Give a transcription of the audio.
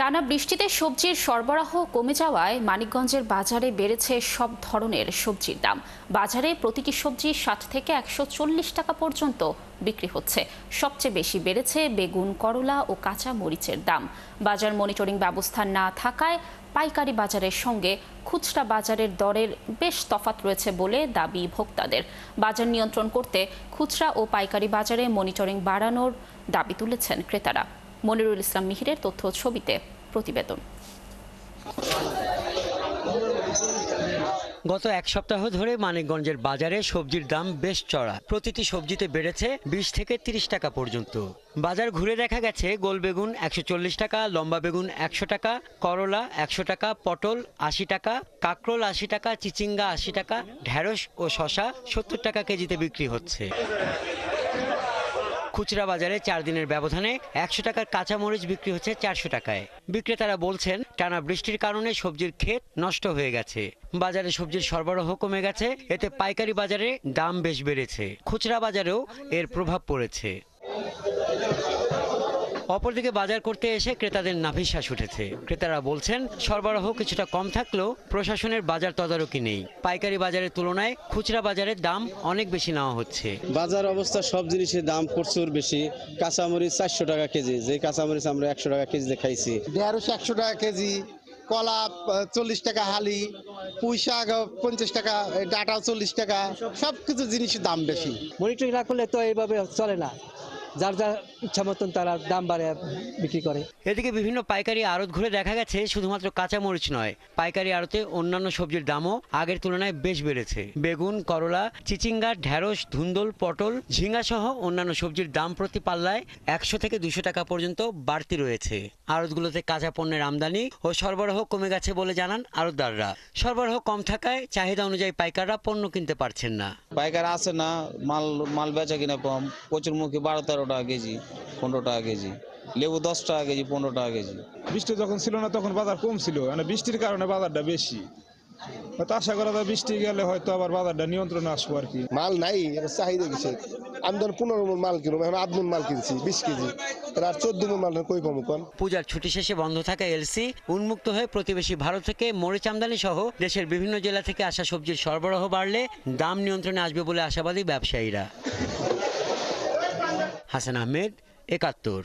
টানা বৃষ্টিতে সবজির সরবরাহ কমে যাওয়ায় মানিকগঞ্জের বাজারে বেড়েছে সব ধরনের সবজির দাম। বাজারে প্রতিটি সবজি ৬০ থেকে ১৪০ টাকা পর্যন্ত বিক্রি হচ্ছে। সবচেয়ে বেশি বেড়েছে বেগুন, করলা ও কাঁচা মরিচের দাম। বাজার মনিটরিং ব্যবস্থা না থাকায় পাইকারি বাজারের সঙ্গে খুচরা বাজারের দরের বেশ তফাৎ রয়েছে বলে দাবি ভোক্তাদের। বাজার নিয়ন্ত্রণ করতে খুচরা ও পাইকারি বাজারে মনিটরিং বাড়ানোর দাবি তুলেছেন ক্রেতারা। মনিরুল ইসলাম মিহিরের তথ্য ছবিতে প্রতিবেদন। গত এক সপ্তাহ ধরে মানিকগঞ্জের বাজারে সবজির দাম বেশ চড়া। প্রতিটি সবজিতে বেড়েছে ২০ থেকে ৩০ টাকা পর্যন্ত। বাজার ঘুরে দেখা গেছে গোল বেগুন ১৪০ টাকা, লম্বা বেগুন ১০০ টাকা, করলা ১০০ টাকা, পটল ৮০ টাকা, কাঁকরোল ৮০ টাকা, চিচিঙ্গা ৮০ টাকা, ঢেঁড়স ও শসা ৭০ টাকা কেজিতে বিক্রি হচ্ছে। খুচরা বাজারে ৪ দিনের ব্যবধানে ১০০ টাকার কাঁচা মরিচ বিক্রি হচ্ছে ৪০০ টাকায়। বিক্রেতারা বলছেন টানা বৃষ্টির কারণে সবজির ক্ষেত নষ্ট হয়ে গেছে। বাজারে সবজির সরবরাহ কমে গেছে, এতে পাইকারি বাজারে দাম বেশ বেড়েছে। খুচরা বাজারেও এর প্রভাব পড়েছে। অপরদিকে বাজার করতে এসে ক্রেতাদের নাভিশ্বাস উঠেছে। ক্রেতারা বলছেন সরবরাহ কিছুটা কম থাকলেও প্রশাসনের বাজার তদারকি নেই। পাইকারি বাজারের তুলনায় খুচরা বাজারের দাম অনেক বেশি নেওয়া হচ্ছে। বাজার অবস্থা সব জিনিসের দাম প্রচুর বেশি। কাঁচামরিচ ৪০০ টাকা কেজি, যে কাঁচামরিচ আমরা ১০০ টাকা কেজিতে খাইছি। ঢেঁড়স ১০০ টাকা কেজি, কলা ৪০ টাকা হালি, পুঁই শাক ৫০ টাকা, ডাঁটাও ৪০ টাকা। সব কিছু জিনিসের দাম বেশি। মনিটরিং না করলে তো এইভাবে চলে না। যার যার ইচ্ছা মতন তারা দাম বাড়িয়ে বিক্রি করে। এদিকে বিভিন্ন পাইকারি আড়ত ঘুরে দেখা গেছে শুধুমাত্র কাঁচা মরিচ নয়, পাইকারি আড়তে অন্যান্য সবজির দামও আগের তুলনায় বেশ বেড়েছে। বেগুন, করলা, চিচিঙ্গা, ঢেঁড়স, ধুন্দুল, পটল, ঝিঙ্গা সহ অন্যান্য সবজির দাম প্রতি পাল্লায় ১০০ থেকে ২০০ টাকা পর্যন্ত বাড়তি রয়েছে। আড়তগুলোতে কাঁচা পণ্যের আমদানি ও সরবরাহ কমে গেছে বলে জানান আড়তদাররা। সরবরাহ কম থাকায় চাহিদা অনুযায়ী পাইকাররা পণ্য কিনতে পারছেন না। পাইকার আসে না, মাল বেচা কিনা কম। কচুরমুখী ১২-১৩ টাকা কেজি, ১৫ টাকা কেজি। লেবু ১০ টাকা কেজি, ১৫ টাকা কেজি। বৃষ্টি যখন ছিল না তখন বাজার কম ছিল, মানে বৃষ্টির কারণে বাজারটা বেশি। হয়তো আশা করা যায় বৃষ্টি গেলে হয়তো আবার বাজারটা নিয়ন্ত্রণে আসবো আর কি। মাল নাই, চাহিদা কিসের? আমি ধর ১৫ মণ মাল কিনবো, এখন ৮ মণ মাল কিনছি ২০ কেজি, আর ১৪ মণ মাল কই পাবো কোন? পূজার ছুটি শেষে বন্ধ থাকা এলসি উন্মুক্ত হয়ে প্রতিবেশী ভারত থেকে মরিচ আমদানি সহ দেশের বিভিন্ন জেলা থেকে আসা সবজির সরবরাহ বাড়লে দাম নিয়ন্ত্রণে আসবে বলে আশাবাদী ব্যবসায়ীরা। হাসান আহমেদ, ৭১।